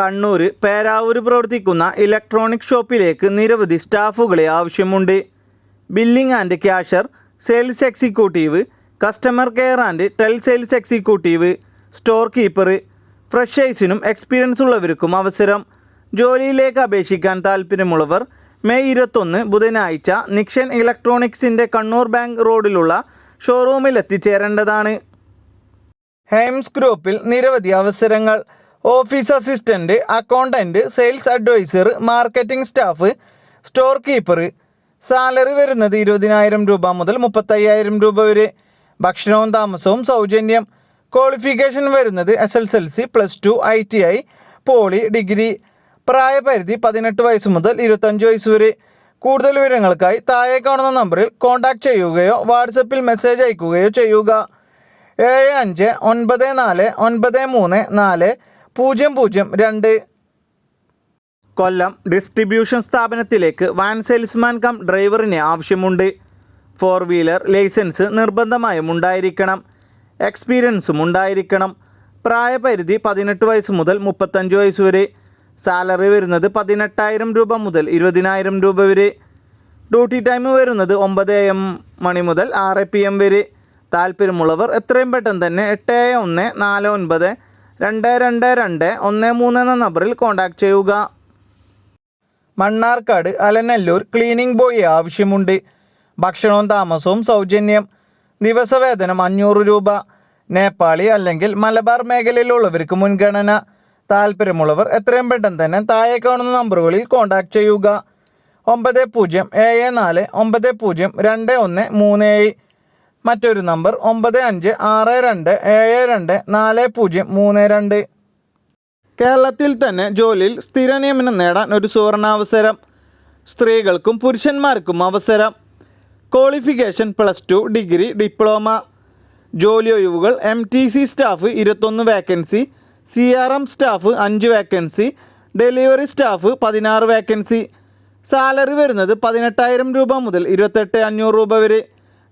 കണ്ണൂർ പേരാവൂർ പ്രവർത്തിക്കുന്ന ഇലക്ട്രോണിക് ഷോപ്പിലേക്ക് നിരവധി സ്റ്റാഫുകളെ ആവശ്യമുണ്ട്. Billing and cashier, sales executive, customer care and tele sales executive, store keeper. ഫ്രഷേഴ്സിനും എക്സ്പീരിയൻസ് ഉള്ളവർക്കും അവസരം. ജോലിയിലേക്ക് അപേക്ഷിക്കാൻ താൽപ്പര്യമുള്ളവർ മെയ് 21 ബുധനാഴ്ച നിക്ഷൻ ഇലക്ട്രോണിക്സിൻ്റെ കണ്ണൂർ ബാങ്ക് റോഡിലുള്ള ഷോറൂമിൽ എത്തിച്ചേരേണ്ടതാണ്. ഹെയിംസ് ഗ്രൂപ്പിൽ നിരവധി അവസരങ്ങൾ. Office assistant, accountant, sales advisor, marketing staff, store keeper. Salary വരുന്നത് 20,000 രൂപ മുതൽ 35,000 രൂപ വരെ. ഭക്ഷണവും താമസവും സൗജന്യം. ക്വാളിഫിക്കേഷൻ വരുന്നത് SSLC, +2, ITI, പോളി, ഡിഗ്രി. പ്രായപരിധി 18 വയസ്സ് മുതൽ 25 വയസ്സ് വരെ. കൂടുതൽ വിവരങ്ങൾക്കായി താഴെ കാണുന്ന നമ്പറിൽ കോൺടാക്റ്റ് ചെയ്യുകയോ വാട്സപ്പിൽ മെസ്സേജ് അയക്കുകയോ ചെയ്യുക. 7594934002. കൊല്ലം ഡിസ്ട്രിബ്യൂഷൻ സ്ഥാപനത്തിലേക്ക് വാൻ സെയിൽസ്മാൻ കം ഡ്രൈവറിനെ ആവശ്യമുണ്ട്. 4 വീലർ ലൈസൻസ് നിർബന്ധമായും ഉണ്ടായിരിക്കണം. എക്സ്പീരിയൻസും ഉണ്ടായിരിക്കണം. പ്രായപരിധി 18 വയസ്സ് മുതൽ 35 വയസ്സ് വരെ. സാലറി വരുന്നത് 18,000 രൂപ മുതൽ 20,000 രൂപ വരെ. ഡ്യൂട്ടി ടൈം വരുന്നത് 9 AM മുതൽ 6 PM വരെ. താല്പര്യമുള്ളവർ എത്രയും പെട്ടെന്ന് തന്നെ 8149922213 എന്ന നമ്പറിൽ കോൺടാക്റ്റ് ചെയ്യുക. മണ്ണാർക്കാട് അലനല്ലൂർ ക്ലീനിംഗ് ബോയ് ആവശ്യമുണ്ട്. ഭക്ഷണവും താമസവും സൗജന്യം. ദിവസവേതനം 500 രൂപ. നേപ്പാളി അല്ലെങ്കിൽ മലബാർ മേഖലയിലുള്ളവർക്ക് മുൻഗണന. താല്പര്യമുള്ളവർ എത്രയും പെട്ടെന്ന് തന്നെ താഴെ കാണുന്ന നമ്പറുകളിൽ കോൺടാക്റ്റ് ചെയ്യുക. 9074902137. മറ്റൊരു നമ്പർ 9562724032. കേരളത്തിൽ തന്നെ ജോലിയിൽ സ്ഥിര നിയമനം നേടാൻ ഒരു സുവർണാവസരം. സ്ത്രീകൾക്കും പുരുഷന്മാർക്കും അവസരം. Qualification +2, degree, diploma. ജോലി ഒഴിവുകൾ MTC staff 21 vacancy, CRM staff 5 vacancy, delivery staff 16 vacancy. Salary വരുന്നത് 18,000 രൂപ മുതൽ 28,500 രൂപ വരെ.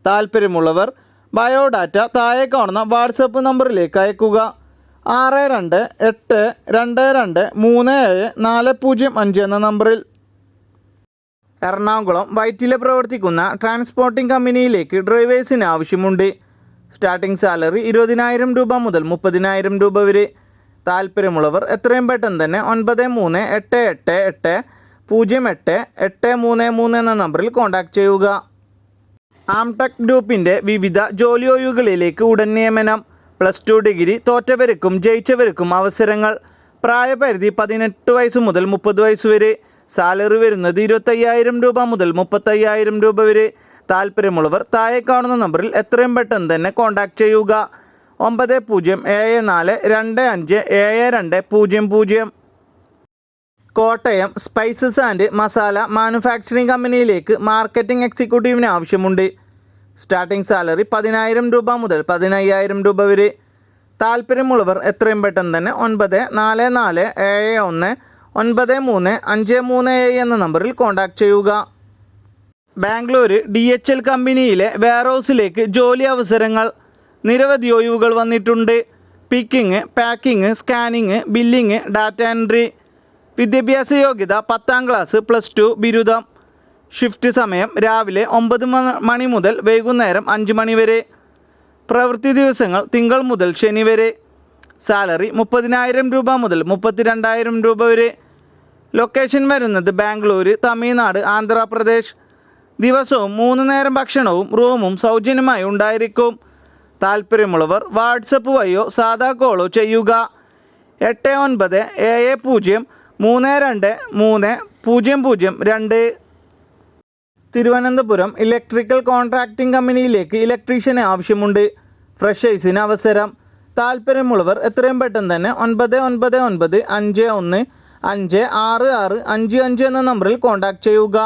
താല്പര്യമുള്ളവർ ബയോഡാറ്റ താഴെ കാണുന്ന വാട്സപ്പ് നമ്പറിലേക്ക് അയക്കുക. 6222374005 എന്ന നമ്പറിൽ. എറണാകുളം വൈറ്റില പ്രവർത്തിക്കുന്ന ട്രാൻസ്പോർട്ടിംഗ് കമ്പനിയിലേക്ക് ഡ്രൈവേഴ്സിന് ആവശ്യമുണ്ട്. സ്റ്റാർട്ടിംഗ് സാലറി 20,000 രൂപ മുതൽ 30,000 രൂപ വരെ. താല്പര്യമുള്ളവർ എത്രയും പെട്ടെന്ന് തന്നെ 9388808833 എന്ന നമ്പറിൽ കോൺടാക്റ്റ് ചെയ്യുക. ആംടെക് ഗ്രൂപ്പിൻ്റെ വിവിധ ജോലി ഒഴിവുകളിലേക്ക് ഉടൻ നിയമനം. +2 ഡിഗ്രി തോറ്റവർക്കും ജയിച്ചവർക്കും അവസരങ്ങൾ. പ്രായപരിധി 18 വയസ്സ് മുതൽ 30 വയസ്സ് വരെ. സാലറി വരുന്നത് 25,000 രൂപ മുതൽ 35,000 രൂപ വരെ. താല്പര്യമുള്ളവർ താഴെ കാണുന്ന നമ്പറിൽ എത്രയും പെട്ടെന്ന് തന്നെ കോൺടാക്റ്റ് ചെയ്യുക. 9074257200. Kottayam spices and masala manufacturing കമ്പനിയിലേക്ക് മാർക്കറ്റിംഗ് എക്സിക്യൂട്ടീവിന് ആവശ്യമുണ്ട്. സ്റ്റാർട്ടിംഗ് സാലറി 10,000 രൂപ മുതൽ 15,000 രൂപ വരെ. താല്പര്യമുള്ളവർ എത്രയും പെട്ടെന്ന് തന്നെ 94719353 എന്ന നമ്പറിൽ കോൺടാക്റ്റ് ചെയ്യുക. ബാംഗ്ലൂർ DHL കമ്പനിയിലെ വെയർഹൗസിലേക്ക് ജോലി അവസരങ്ങൾ. നിരവധി ഒഴിവുകൾ വന്നിട്ടുണ്ട്. Picking, packing, scanning, billing, data entry. വിദ്യാഭ്യാസ യോഗ്യത 10ാം ക്ലാസ്, +2, ബിരുദം. ഷിഫ്റ്റ് സമയം രാവിലെ 9 മണി മുതൽ വൈകുന്നേരം 5 മണി വരെ. പ്രവൃത്തി ദിവസങ്ങൾ തിങ്കൾ മുതൽ ശനി വരെ. സാലറി 30,000 രൂപ മുതൽ 32,000 രൂപ വരെ. ലൊക്കേഷൻ വരുന്നത് ബാംഗ്ലൂർ, തമിഴ്നാട്, ആന്ധ്രാപ്രദേശ്. ദിവസവും 3 നേരം ഭക്ഷണവും റൂമും സൗജന്യമായി ഉണ്ടായിരിക്കും. താല്പര്യമുള്ളവർ വാട്സപ്പ് വഴിയോ സാധാ കോളോ ചെയ്യുക. 8970323002. തിരുവനന്തപുരം ഇലക്ട്രിക്കൽ കോൺട്രാക്റ്റിംഗ് കമ്പനിയിലേക്ക് ഇലക്ട്രീഷ്യന് ആവശ്യമുണ്ട്. ഫ്രഷേഴ്സിന് അവസരം. താല്പര്യമുള്ളവർ എത്രയും പെട്ടെന്ന് തന്നെ 9991515655 എന്ന നമ്പറിൽ കോൺടാക്റ്റ് ചെയ്യുക.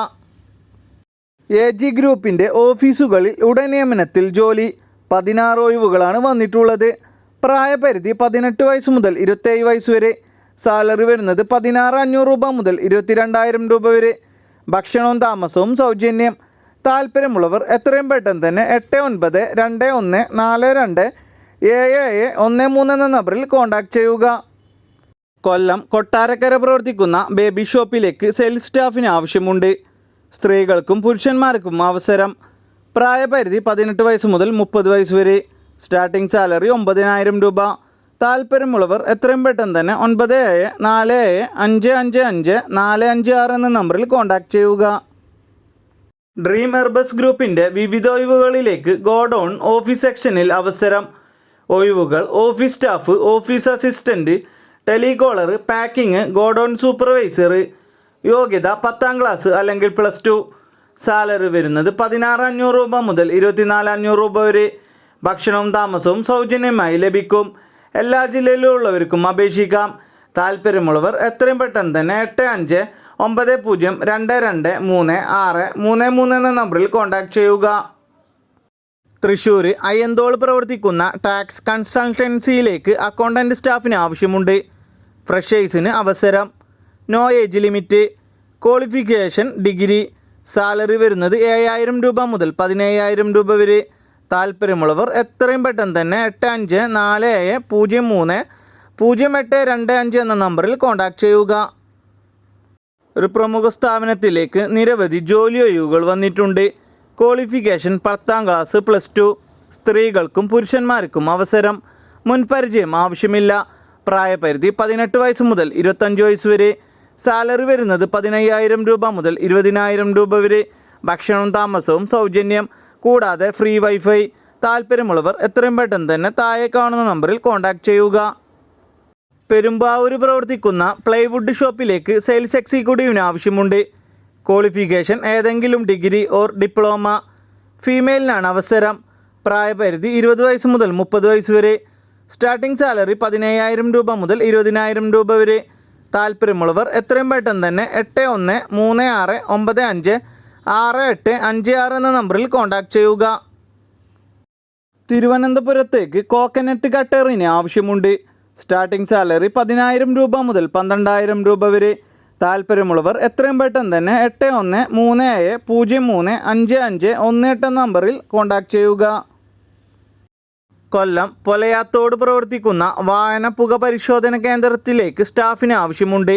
AG ഗ്രൂപ്പിൻ്റെ ഓഫീസുകളിൽ ഉടൻ നിയമനത്തിൽ ജോലി. 16 ഒഴിവുകളാണ് വന്നിട്ടുള്ളത്. പ്രായപരിധി 18 വയസ്സ് മുതൽ 27 വയസ്സ് വരെ. സാലറി വരുന്നത് 16,500 രൂപ മുതൽ 22,000 രൂപ വരെ. ഭക്ഷണവും താമസവും സൗജന്യം. താല്പര്യമുള്ളവർ എത്രയും പെട്ടെന്ന് തന്നെ 8921427713 എന്ന നമ്പറിൽ കോൺടാക്റ്റ് ചെയ്യുക. കൊല്ലം കൊട്ടാരക്കര പ്രവർത്തിക്കുന്ന ബേബി ഷോപ്പിലേക്ക് സെയിൽസ് സ്റ്റാഫിന് ആവശ്യമുണ്ട്. സ്ത്രീകൾക്കും പുരുഷന്മാർക്കും അവസരം. പ്രായപരിധി 18 വയസ്സ് മുതൽ 30 വയസ്സ് വരെ. സ്റ്റാർട്ടിംഗ് സാലറി 9,000 രൂപ. താല്പര്യമുള്ളവർ എത്രയും പെട്ടെന്ന് തന്നെ 9747555456 എന്ന നമ്പറിൽ കോൺടാക്റ്റ് ചെയ്യുക. ഡ്രീം എർബസ് ഗ്രൂപ്പിൻ്റെ വിവിധ ഒഴിവുകളിലേക്ക് ഗോഡൗൺ ഓഫീസ് സെക്ഷനിൽ അവസരം. ഒഴിവുകൾ: office staff, office assistant, telecaller, packing, godown supervisor. യോഗ്യത 10ാം ക്ലാസ് അല്ലെങ്കിൽ +2. സാലറി വരുന്നത് 16,500 രൂപ മുതൽ 24,500 രൂപ വരെ. ഭക്ഷണവും താമസവും സൗജന്യമായി ലഭിക്കും. എല്ലാ ജില്ലയിലുള്ളവർക്കും അപേക്ഷിക്കാം. താല്പര്യമുള്ളവർ എത്രയും പെട്ടെന്ന് തന്നെ 859022236333 എന്ന നമ്പറിൽ കോൺടാക്റ്റ് ചെയ്യുക. തൃശ്ശൂർ അയ്യന്തോൾ പ്രവർത്തിക്കുന്ന ടാക്സ് കൺസൾട്ടൻസിയിലേക്ക് അക്കൗണ്ടൻറ്റ് സ്റ്റാഫിന് ആവശ്യമുണ്ട്. ഫ്രഷേഴ്സിന് അവസരം. No age limit. Qualification degree. Salary വരുന്നത് 7,000 രൂപ മുതൽ 17,000 രൂപ വരെ. താല്പര്യമുള്ളവർ എത്രയും പെട്ടെന്ന് തന്നെ 8547030825 എന്ന നമ്പറിൽ കോൺടാക്റ്റ് ചെയ്യുക. ഒരു പ്രമുഖ സ്ഥാപനത്തിലേക്ക് നിരവധി ജോലി ഒഴിവുകൾ വന്നിട്ടുണ്ട്. Qualification 10ാം class +2. സ്ത്രീകൾക്കും പുരുഷന്മാർക്കും അവസരം. മുൻപരിചയം ആവശ്യമില്ല. പ്രായപരിധി 18 വയസ്സ് മുതൽ 25 വയസ്സ് വരെ. സാലറി വരുന്നത് 15,000 രൂപ മുതൽ 20,000 രൂപ വരെ. ഭക്ഷണവും താമസവും സൗജന്യം, കൂടാതെ ഫ്രീ വൈഫൈ. താല്പര്യമുള്ളവർ എത്രയും പെട്ടെന്ന് തന്നെ താഴെ കാണുന്ന നമ്പറിൽ കോൺടാക്റ്റ് ചെയ്യുക. പെരുമ്പാവൂർ പ്രവർത്തിക്കുന്ന പ്ലൈവുഡ് ഷോപ്പിലേക്ക് സെയിൽസ് എക്സിക്യൂട്ടീവിന് ആവശ്യമുണ്ട്. ക്വാളിഫിക്കേഷൻ ഏതെങ്കിലും ഡിഗ്രി ഓർ ഡിപ്ലോമ. ഫീമെയിലിനാണ് അവസരം. പ്രായപരിധി 20 വയസ്സ് മുതൽ 30 വയസ്സ് വരെ. സ്റ്റാർട്ടിംഗ് സാലറി 17,000 രൂപ മുതൽ 20,000 രൂപ വരെ. താല്പര്യമുള്ളവർ എത്രയും പെട്ടെന്ന് തന്നെ 8136956856 എന്ന നമ്പറിൽ കോൺടാക്റ്റ് ചെയ്യുക. തിരുവനന്തപുരത്തേക്ക് കോക്കനട്ട് കട്ടറിന് ആവശ്യമുണ്ട്. സ്റ്റാർട്ടിംഗ് സാലറി 10,000 രൂപ മുതൽ 12,000 രൂപ വരെ. താല്പര്യമുള്ളവർ എത്രയും പെട്ടെന്ന് തന്നെ 8137035518 എന്ന നമ്പറിൽ കോൺടാക്റ്റ് ചെയ്യുക. കൊല്ലം പൊലയാത്തോട് പ്രവർത്തിക്കുന്ന വാഹന പുക പരിശോധന കേന്ദ്രത്തിലേക്ക് സ്റ്റാഫിന് ആവശ്യമുണ്ട്.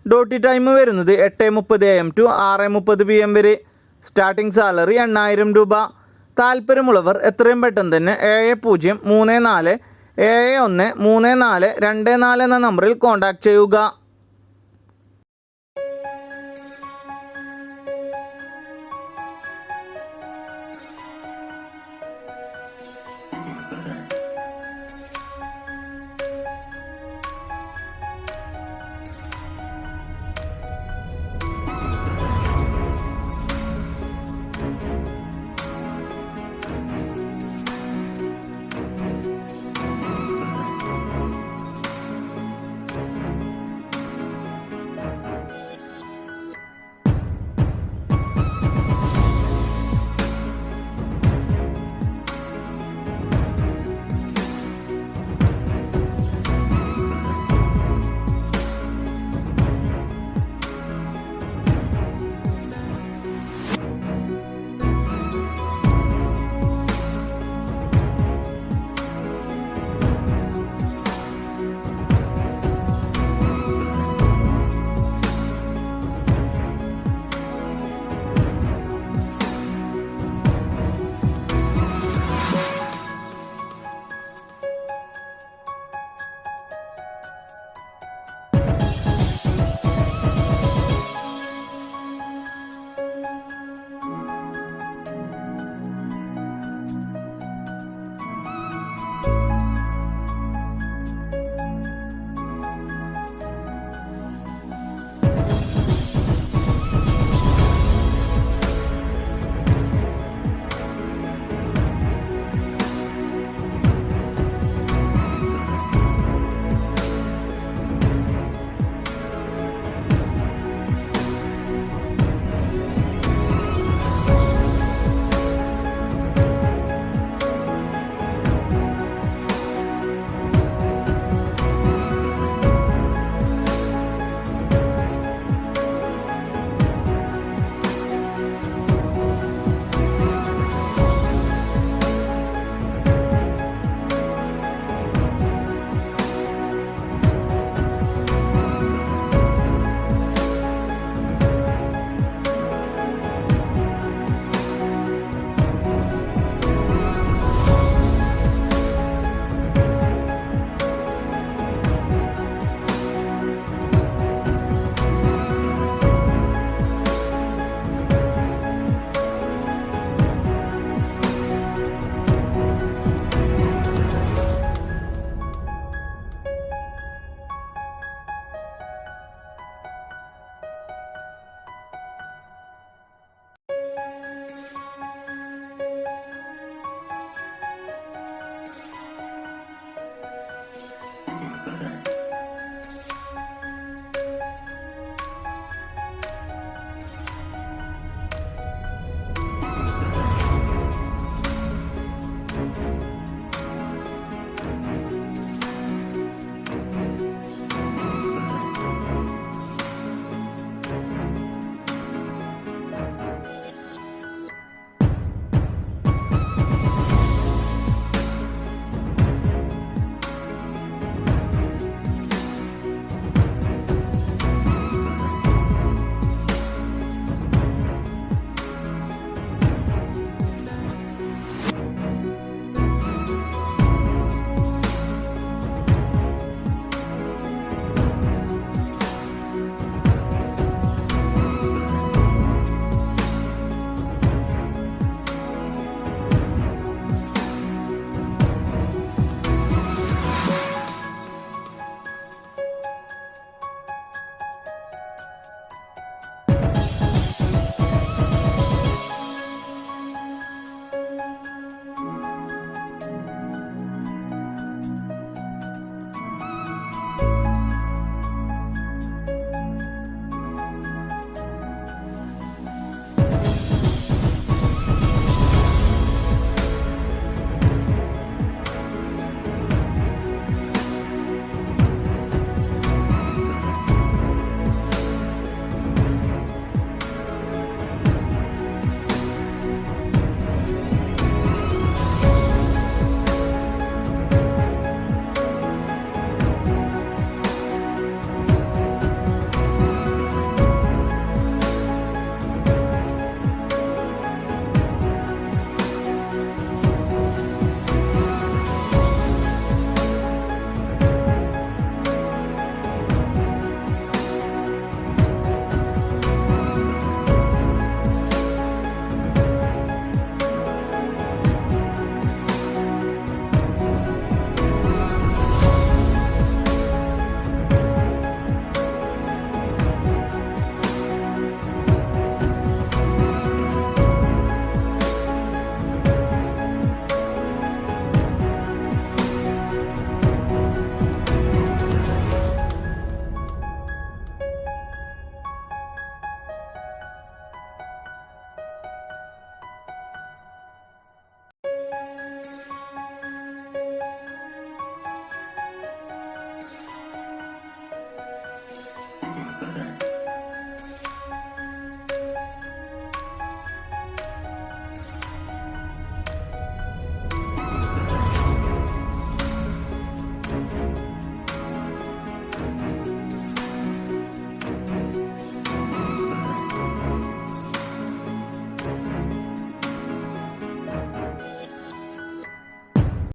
ഡ്യൂട്ടി ടൈം വരുന്നത് 8:30 AM to 6:30 PM വരെ. സ്റ്റാർട്ടിംഗ് സാലറി 8,000 രൂപ. താല്പര്യമുള്ളവർ എത്രയും പെട്ടെന്ന് തന്നെ 7034713424 എന്ന നമ്പറിൽ കോൺടാക്റ്റ് ചെയ്യുക.